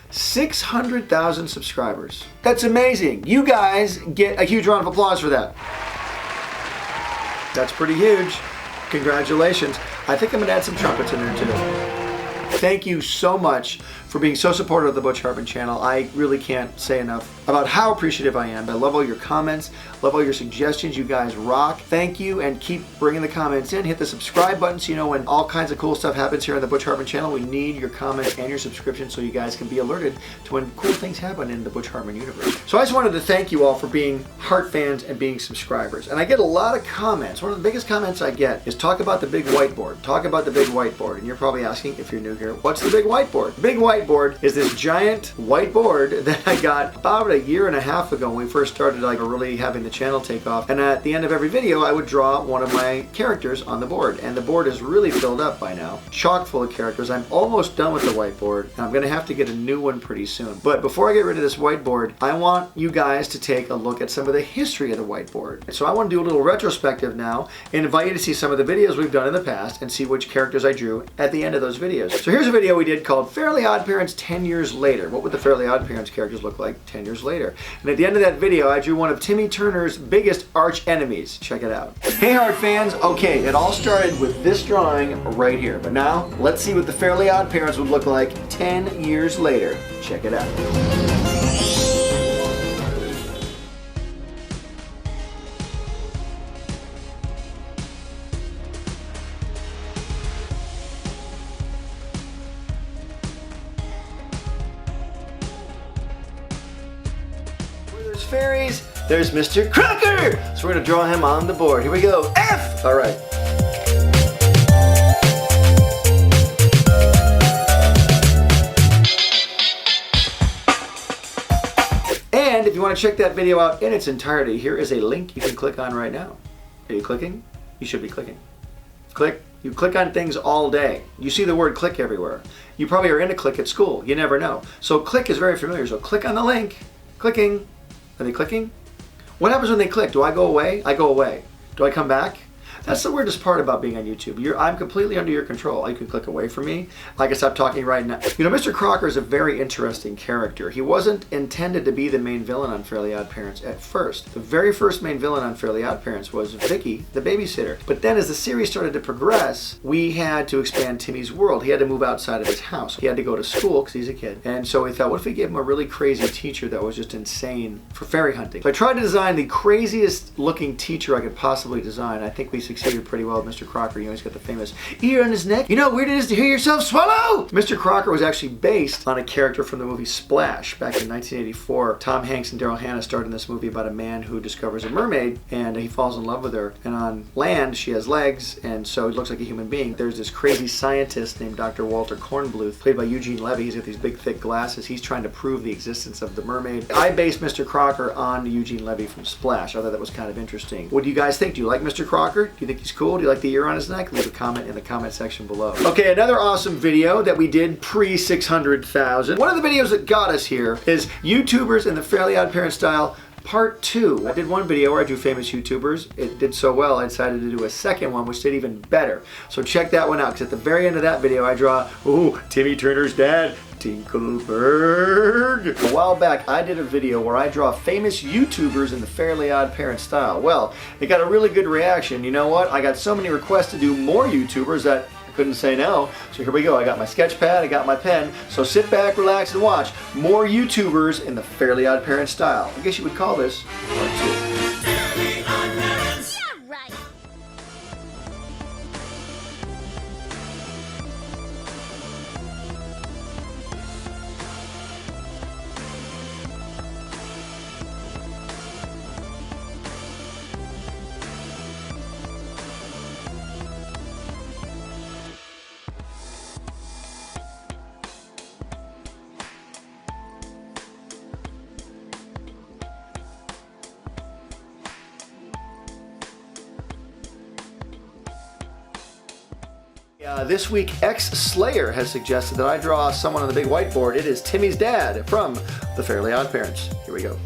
600,000 subscribers. That's amazing. You guys get a huge round of applause for that. That's pretty huge. Congratulations. I think I'm gonna add some trumpets in there too. Thank you so much for being so supportive of the Butch Hartman channel. I really can't say enough about how appreciative I am. I love all your comments, love all your suggestions. You guys rock. Thank you, and keep bringing the comments in. Hit the subscribe button so you know when all kinds of cool stuff happens here on the Butch Hartman channel. We need your comments and your subscription so you guys can be alerted to when cool things happen in the Butch Hartman universe. So I just wanted to thank you all for being Hart fans and being subscribers. And I get a lot of comments. One of the biggest comments I get is talk about the big whiteboard. Talk about the big whiteboard. And you're probably asking, if you're new here, what's the big whiteboard? The big whiteboard is this giant whiteboard that I got about a year and a half ago when we first started really having the channel take off. And at the end of every video, I would draw one of my characters on the board. And the board is really filled up by now. Chock full of characters. I'm almost done with the whiteboard. And I'm going to have to get a new one pretty soon. But before I get rid of this whiteboard, I want you guys to take a look at some of the history of the whiteboard. So I want to do a little retrospective now and invite you to see some of the videos we've done in the past and see which characters I drew at the end of those videos. So here's a video we did called Fairly Oddparents 10 years later. What would the Fairly Oddparents characters look like 10 years later? And at the end of that video, I drew one of Timmy Turner's biggest arch enemies. Check it out. Hey Hart fans, okay, it all started with this drawing right here. But now, let's see what the Fairly Oddparents would look like 10 years later. Check it out. Fairies, there's Mr. Crocker! So we're gonna draw him on the board. Here we go. F! All right. And if you want to check that video out in its entirety, here is a link you can click on right now. Are you clicking? You should be clicking. Click. You click on things all day. You see the word click everywhere. You probably are in a click at school. You never know. So click is very familiar. So click on the link. Clicking. Are they clicking? What happens when they click? Do I go away? I go away. Do I come back? That's the weirdest part about being on YouTube. I'm completely under your control. You can click away from me. I can stop talking right now. You know, Mr. Crocker is a very interesting character. He wasn't intended to be the main villain on Fairly Oddparents at first. The very first main villain on Fairly Oddparents was Vicky the Babysitter. But then as the series started to progress, we had to expand Timmy's world. He had to move outside of his house. He had to go to school because he's a kid. And so we thought, what if we gave him a really crazy teacher that was just insane for fairy hunting? So I tried to design the craziest looking teacher I could possibly design. I think we succeeded pretty well with Mr. Crocker. You know, he's got the famous ear on his neck. You know how weird it is to hear yourself swallow? Mr. Crocker was actually based on a character from the movie Splash back in 1984. Tom Hanks and Daryl Hannah starred in this movie about a man who discovers a mermaid and he falls in love with her. And on land, she has legs, and so he looks like a human being. There's this crazy scientist named Dr. Walter Kornbluth, played by Eugene Levy. He's got these big, thick glasses. He's trying to prove the existence of the mermaid. I based Mr. Crocker on Eugene Levy from Splash. I thought that was kind of interesting. What do you guys think? Do you like Mr. Crocker? Do you think he's cool? Do you like the ear on his neck? Leave a comment in the comment section below. Okay, another awesome video that we did pre 600,000. One of the videos that got us here is YouTubers in the Fairly Oddparents style Part 2. I did one video where I drew famous YouTubers. It did so well I decided to do a second one which did even better. So check that one out, because at the very end of that video I draw, ooh, Timmy Turner's dad, Tinkelberg. A while back I did a video where I draw famous YouTubers in the Fairly Oddparents style. Well, it got a really good reaction. You know what? I got so many requests to do more YouTubers that couldn't say no. So here we go. I got my sketch pad, I got my pen. So sit back, relax, and watch more YouTubers in the Fairly Oddparents style. I guess you would call this Part 2. This week, X-Slayer has suggested that I draw someone on the big whiteboard. It is Timmy's dad from the Fairly Oddparents. Here we go.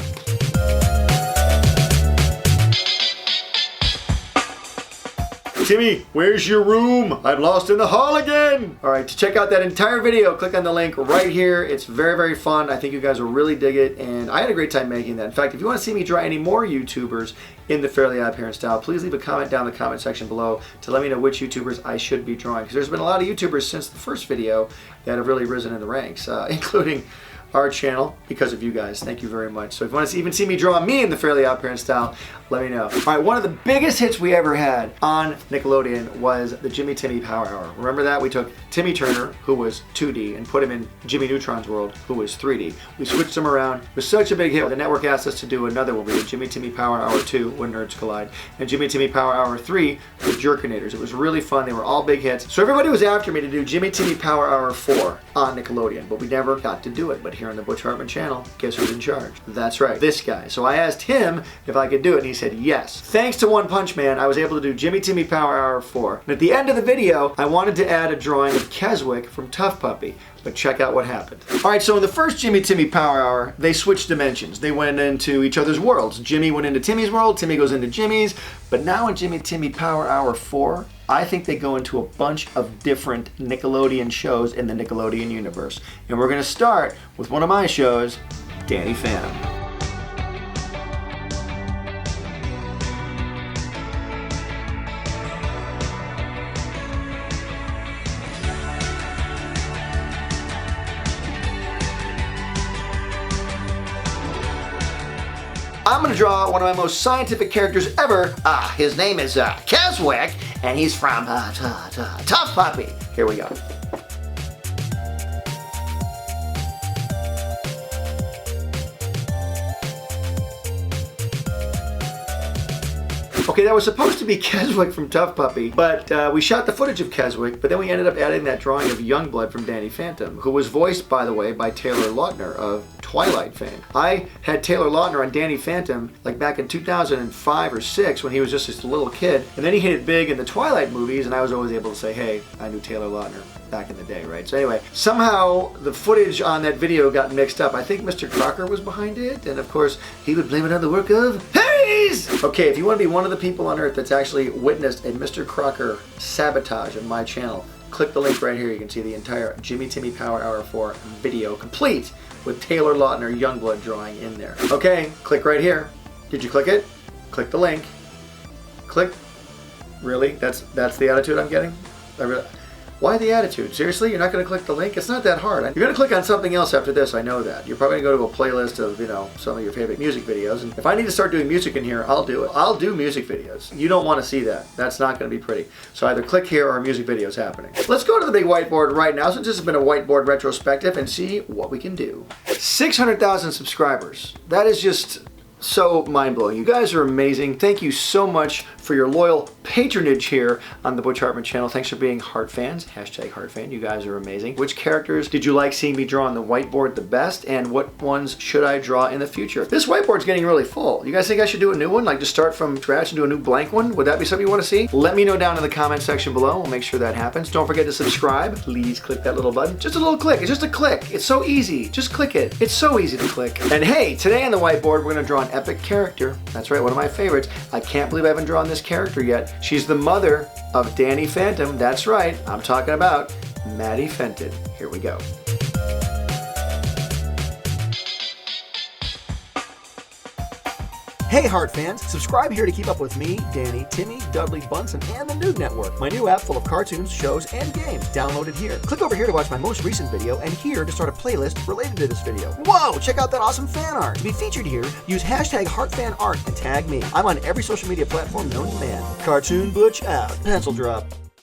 Timmy, where's your room? I'm lost in the hall again. All right, to check out that entire video, click on the link right here. It's very, very fun. I think you guys will really dig it, and I had a great time making that. In fact, if you want to see me draw any more YouTubers in the Fairly OddParent style, please leave a comment down in the comment section below to let me know which YouTubers I should be drawing, because there's been a lot of YouTubers since the first video that have really risen in the ranks, including our channel, because of you guys. Thank you very much. So if you want to even see me draw me in the Fairly OddParent style, let me know. All right, one of the biggest hits we ever had on Nickelodeon was the Jimmy Timmy Power Hour. Remember that? We took Timmy Turner, who was 2D, and put him in Jimmy Neutron's world, who was 3D. We switched them around. It was such a big hit. The network asked us to do another one. We did Jimmy Timmy Power Hour 2, When Nerds Collide, and Jimmy Timmy Power Hour 3 with Jerkinators. It was really fun. They were all big hits. So everybody was after me to do Jimmy Timmy Power Hour 4 on Nickelodeon, but we never got to do it. But here on the Butch Hartman channel, guess who's in charge? That's right, this guy. So I asked him if I could do it, and he said yes. Thanks to One Punch Man, I was able to do Jimmy Timmy Power Hour 4. And at the end of the video, I wanted to add a drawing of Keswick from TUFF Puppy, but check out what happened. All right, so in the first Jimmy Timmy Power Hour, they switched dimensions. They went into each other's worlds. Jimmy went into Timmy's world, Timmy goes into Jimmy's, but now in Jimmy Timmy Power Hour 4, I think they go into a bunch of different Nickelodeon shows in the Nickelodeon universe. And we're gonna start with one of my shows, Danny Phantom. I'm gonna draw one of my most scientific characters ever. His name is Keswick, and he's from TUFF Puppy. Here we go. Okay, that was supposed to be Keswick from TUFF Puppy, but we shot the footage of Keswick, but then we ended up adding that drawing of Youngblood from Danny Phantom, who was voiced, by the way, by Taylor Lautner of Twilight fame. I had Taylor Lautner on Danny Phantom like back in 2005 or 6 when he was just this little kid, and then he hit it big in the Twilight movies, and I was always able to say, hey, I knew Taylor Lautner back in the day, right? So anyway, somehow the footage on that video got mixed up. I think Mr. Crocker was behind it, and of course, he would blame it on the work of Harry's! Okay, if you want to be one of the people on Earth that's actually witnessed a Mr. Crocker sabotage of my channel, click the link right here. You can see the entire Jimmy Timmy Power Hour 4 video, complete with Taylor Lautner Youngblood drawing in there. Okay, click right here. Did you click it? Click the link. Click. Really? That's the attitude I'm getting? Why the attitude? Seriously? You're not going to click the link? It's not that hard. You're going to click on something else after this, I know that. You're probably going to go to a playlist of, you know, some of your favorite music videos. And if I need to start doing music in here, I'll do it. I'll do music videos. You don't want to see that. That's not going to be pretty. So either click here or a music video is happening. Let's go to the big whiteboard right now, since this has been a whiteboard retrospective, and see what we can do. 600,000 subscribers. That is just so mind-blowing. You guys are amazing. Thank you so much for your loyal patronage here on the Butch Hartman channel. Thanks for being Heart fans. Hashtag Heart fan. You guys are amazing. Which characters did you like seeing me draw on the whiteboard the best, and what ones should I draw in the future? This whiteboard's getting really full. You guys think I should do a new one? Like just start from scratch and do a new blank one? Would that be something you want to see? Let me know down in the comment section below. We'll make sure that happens. Don't forget to subscribe. Please click that little button. Just a little click. It's just a click. It's so easy. Just click it. It's so easy to click. And hey, today on the whiteboard, we're going to draw an epic character. That's right, one of my favorites. I can't believe I haven't drawn this character yet. She's the mother of Danny Phantom. That's right, I'm talking about Maddie Fenton. Here we go. Hey Heart fans, subscribe here to keep up with me, Danny, Timmy, Dudley, Bunsen, and the NOOG Network, my new app full of cartoons, shows, and games. Download it here. Click over here to watch my most recent video, and here to start a playlist related to this video. Whoa, check out that awesome fan art. To be featured here, use hashtag HeartFanArt and tag me. I'm on every social media platform known to man. Cartoon Butch out. Pencil drop.